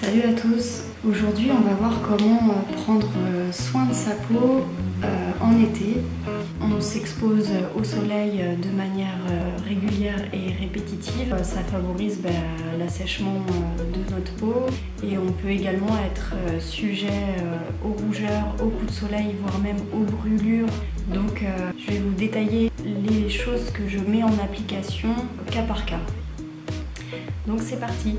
Salut à tous, aujourd'hui on va voir comment prendre soin de sa peau en été. On s'expose au soleil de manière régulière et répétitive. Ça favorise l'assèchement de notre peau et on peut également être sujet aux rougeurs, aux coups de soleil, voire même aux brûlures. Donc je vais vous détailler les choses que je mets en application cas par cas. Donc c'est parti!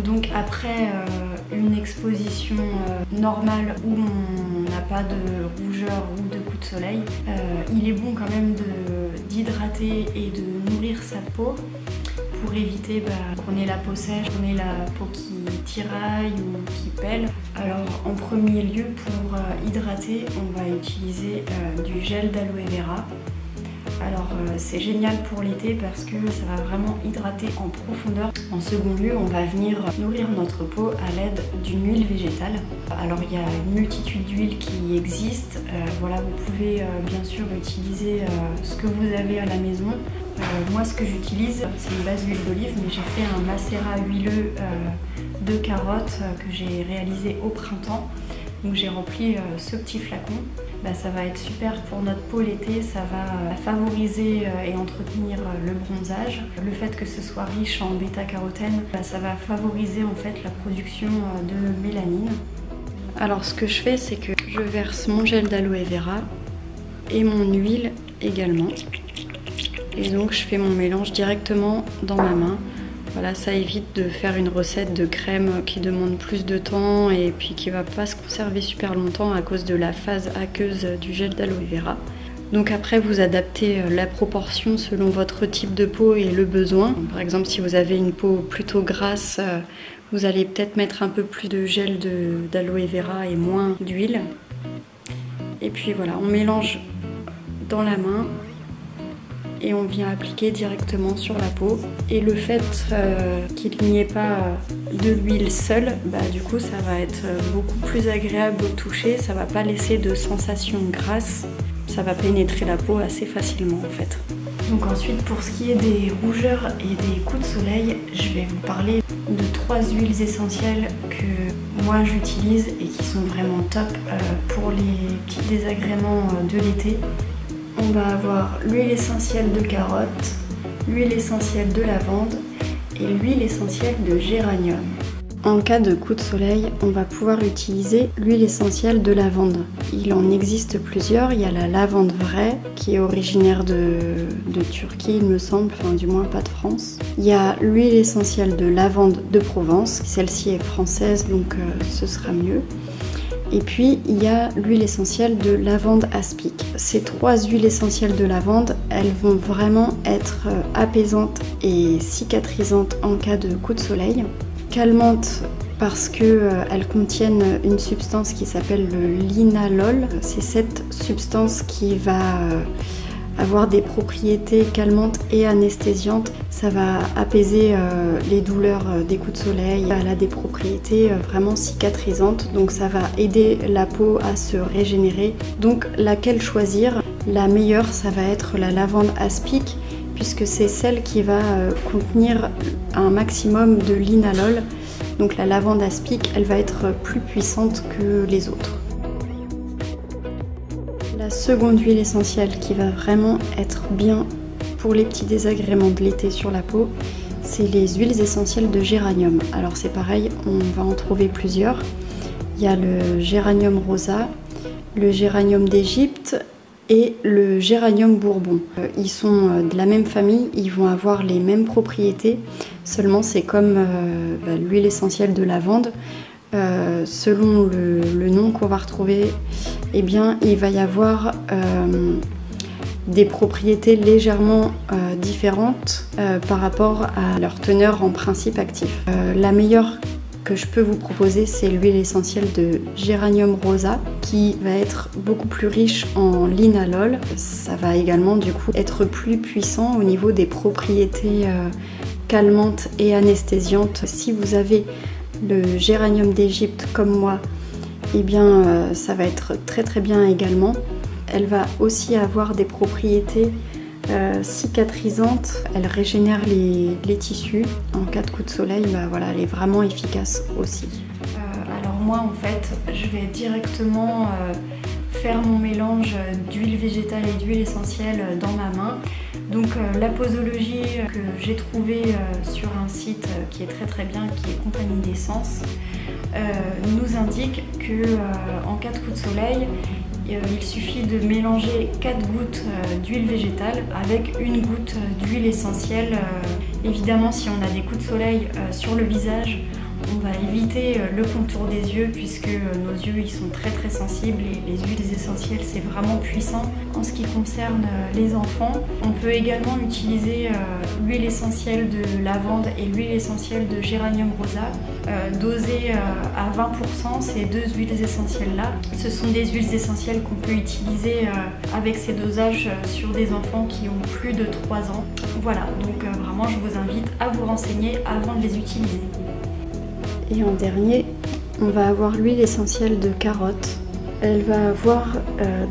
Donc après une exposition normale où on n'a pas de rougeur ou de coups de soleil, il est bon quand même d'hydrater et de nourrir sa peau pour éviter qu'on ait la peau sèche, qu'on ait la peau qui tiraille ou qui pèle. Alors en premier lieu, pour hydrater, on va utiliser du gel d'aloe vera. Alors c'est génial pour l'été parce que ça va vraiment hydrater en profondeur. En second lieu, on va venir nourrir notre peau à l'aide d'une huile végétale. Alors il y a une multitude d'huiles qui existent. Voilà, vous pouvez bien sûr utiliser ce que vous avez à la maison. Moi ce que j'utilise, c'est une base d'huile d'olive, mais j'ai fait un macérat huileux de carottes que j'ai réalisé au printemps. Donc j'ai rempli ce petit flacon. Ça va être super pour notre peau l'été, ça va favoriser et entretenir le bronzage. Le fait que ce soit riche en bêta-carotène, ça va favoriser en fait la production de mélanine. Alors ce que je fais, c'est que je verse mon gel d'aloe vera et mon huile également. Et donc je fais mon mélange directement dans ma main. Voilà, ça évite de faire une recette de crème qui demande plus de temps et puis qui va pas se conserver super longtemps à cause de la phase aqueuse du gel d'aloe vera. Donc après, vous adaptez la proportion selon votre type de peau et le besoin. Par exemple, si vous avez une peau plutôt grasse, vous allez peut-être mettre un peu plus de gel d'aloe vera et moins d'huile. Et puis voilà, on mélange dans la main et on vient appliquer directement sur la peau. Et le fait qu'il n'y ait pas de l'huile seule, du coup ça va être beaucoup plus agréable au toucher, ça va pas laisser de sensation grasse, ça va pénétrer la peau assez facilement en fait. Donc ensuite, pour ce qui est des rougeurs et des coups de soleil, je vais vous parler de 3 huiles essentielles que moi j'utilise et qui sont vraiment top pour les petits désagréments de l'été. On va avoir l'huile essentielle de carotte, l'huile essentielle de lavande et l'huile essentielle de géranium. En cas de coup de soleil, on va pouvoir utiliser l'huile essentielle de lavande. Il en existe plusieurs. Il y a la lavande vraie qui est originaire de Turquie, il me semble, enfin du moins pas de France. Il y a l'huile essentielle de lavande de Provence. Celle-ci est française, donc ce sera mieux. Et puis il y a l'huile essentielle de lavande aspic. Ces 3 huiles essentielles de lavande, elles vont vraiment être apaisantes et cicatrisantes en cas de coup de soleil. Calmantes parce qu'elles contiennent une substance qui s'appelle le linalol. C'est cette substance qui va avoir des propriétés calmantes et anesthésiantes. Ça va apaiser les douleurs des coups de soleil. Elle a des propriétés vraiment cicatrisantes, donc ça va aider la peau à se régénérer. Donc laquelle choisir? La meilleure, ça va être la lavande aspic, puisque c'est celle qui va contenir un maximum de linalol. Donc la lavande aspic, elle va être plus puissante que les autres. La seconde huile essentielle qui va vraiment être bien pour les petits désagréments de l'été sur la peau, c'est les huiles essentielles de géranium. Alors c'est pareil, on va en trouver plusieurs. Il y a le géranium rosa, le géranium d'Égypte et le géranium bourbon. Ils sont de la même famille, ils vont avoir les mêmes propriétés, seulement c'est comme l'huile essentielle de lavande. Selon le nom qu'on va retrouver, eh bien, il va y avoir des propriétés légèrement différentes par rapport à leur teneur en principe actif. La meilleure que je peux vous proposer, c'est l'huile essentielle de géranium rosa qui va être beaucoup plus riche en linalol. Ça va également du coup être plus puissant au niveau des propriétés calmantes et anesthésiantes. Si vous avez le géranium d'Égypte comme moi, eh bien ça va être très très bien également. Elle va aussi avoir des propriétés cicatrisante, elle régénère les tissus. En cas de coup de soleil, voilà, elle est vraiment efficace aussi. Alors moi en fait, je vais directement faire mon mélange d'huile végétale et d'huile essentielle dans ma main. Donc la posologie que j'ai trouvée sur un site qui est très bien, qui est Compagnie d'Essence, nous indique que en cas de coup de soleil, il suffit de mélanger 4 gouttes d'huile végétale avec une goutte d'huile essentielle. Évidemment, si on a des coups de soleil sur le visage, on va éviter le contour des yeux puisque nos yeux ils sont très sensibles et les huiles essentielles c'est vraiment puissant. En ce qui concerne les enfants, on peut également utiliser l'huile essentielle de lavande et l'huile essentielle de géranium rosa, dosées à 20% ces deux huiles essentielles là. Ce sont des huiles essentielles qu'on peut utiliser avec ces dosages sur des enfants qui ont plus de 3 ans. Voilà, donc vraiment je vous invite à vous renseigner avant de les utiliser. Et en dernier, on va avoir l'huile essentielle de carotte. Elle va avoir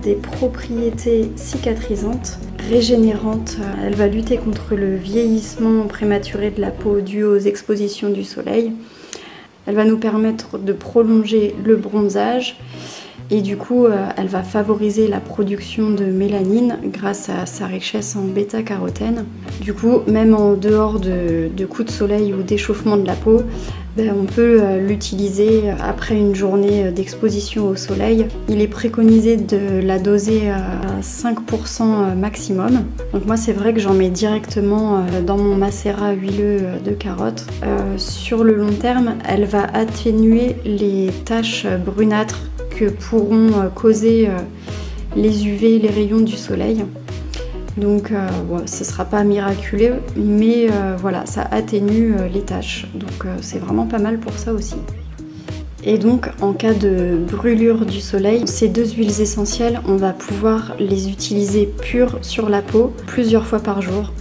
des propriétés cicatrisantes, régénérantes. Elle va lutter contre le vieillissement prématuré de la peau dû aux expositions du soleil. Elle va nous permettre de prolonger le bronzage et du coup, elle va favoriser la production de mélanine grâce à sa richesse en bêta-carotène. Du coup, même en dehors de coups de soleil ou d'échauffement de la peau, on peut l'utiliser après une journée d'exposition au soleil. Il est préconisé de la doser à 5% maximum. Donc moi c'est vrai que j'en mets directement dans mon macérat huileux de carotte. Sur le long terme, elle va atténuer les taches brunâtres que pourront causer les UV, les rayons du soleil. Donc ce ne sera pas miraculeux, mais voilà, ça atténue les taches. Donc c'est vraiment pas mal pour ça aussi. Et donc en cas de brûlure du soleil, ces deux huiles essentielles, on va pouvoir les utiliser pures sur la peau plusieurs fois par jour.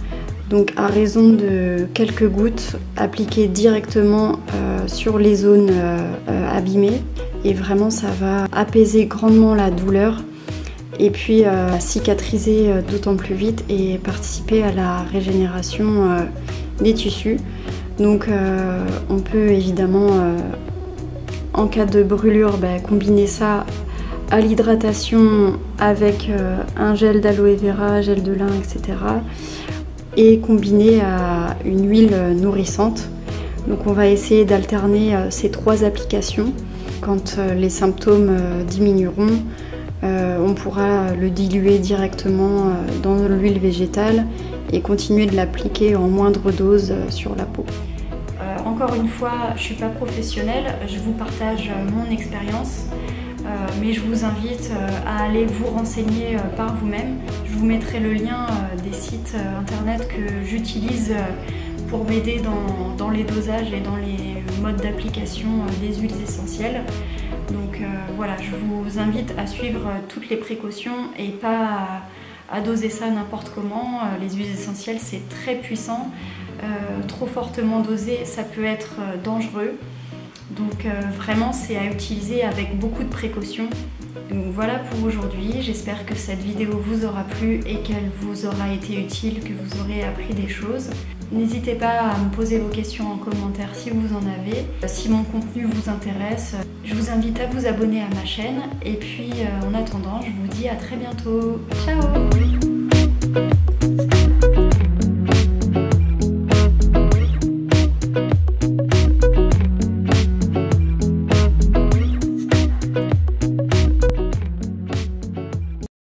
Donc à raison de quelques gouttes appliquées directement sur les zones abîmées. Et vraiment ça va apaiser grandement la douleur. Et puis cicatriser d'autant plus vite et participer à la régénération des tissus. Donc on peut évidemment, en cas de brûlure, combiner ça à l'hydratation avec un gel d'aloe vera, gel de lin, etc. Et combiner à une huile nourrissante. Donc on va essayer d'alterner ces 3 applications. Quand les symptômes diminueront, on pourra le diluer directement dans l'huile végétale et continuer de l'appliquer en moindre dose sur la peau. Encore une fois, je ne suis pas professionnelle, je vous partage mon expérience, mais je vous invite à aller vous renseigner par vous-même. Je vous mettrai le lien des sites internet que j'utilise pour m'aider dans les dosages et dans les modes d'application des huiles essentielles. Donc voilà, je vous invite à suivre toutes les précautions et pas à doser ça n'importe comment. Les huiles essentielles c'est très puissant, trop fortement dosé ça peut être dangereux. Donc vraiment c'est à utiliser avec beaucoup de précautions. Donc voilà pour aujourd'hui, j'espère que cette vidéo vous aura plu et qu'elle vous aura été utile, que vous aurez appris des choses. N'hésitez pas à me poser vos questions en commentaire si vous en avez. Si mon contenu vous intéresse, je vous invite à vous abonner à ma chaîne. Et puis en attendant, je vous dis à très bientôt. Ciao!